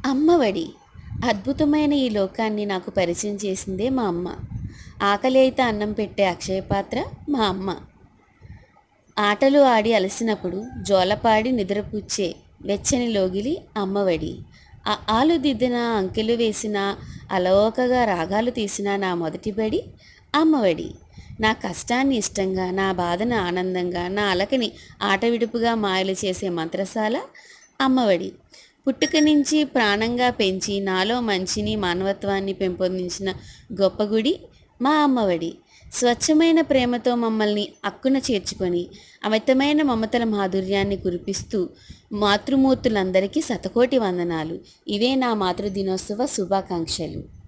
అమ్మఒడి అద్భుతమైన ఈ లోకాన్ని నాకు పరిచయం చేసిందే మా అమ్మ. ఆకలి అయితే అన్నం పెట్టే అక్షయ పాత్ర మా అమ్మ. ఆటలు ఆడి అలసినప్పుడు జోలపాడి నిద్రపుచ్చే వెచ్చని లోగిలి అమ్మఒడి. ఆలు దిద్దిన అంకెలు వేసిన అలవోకగా రాగాలు తీసిన నా మొదటి బడి అమ్మఒడి. నా కష్టాన్ని ఇష్టంగా, నా బాధను ఆనందంగా, నా అలకని ఆట విడుపుగా మాయలు చేసే మంత్రసాల అమ్మఒడి. పుట్టుక నుంచి ప్రాణంగా పెంచి నాలో మంచిని మానవత్వాన్ని పెంపొందించిన గొప్ప గుడి మా అమ్మఒడి. స్వచ్ఛమైన ప్రేమతో మమ్మల్ని అక్కున చేర్చుకొని అమితమైన మమతల మాధుర్యాన్ని కురిపిస్తూ మాతృమూర్తులందరికీ శతకోటి వందనాలు. ఇవే నా మాతృదినోత్సవ శుభాకాంక్షలు.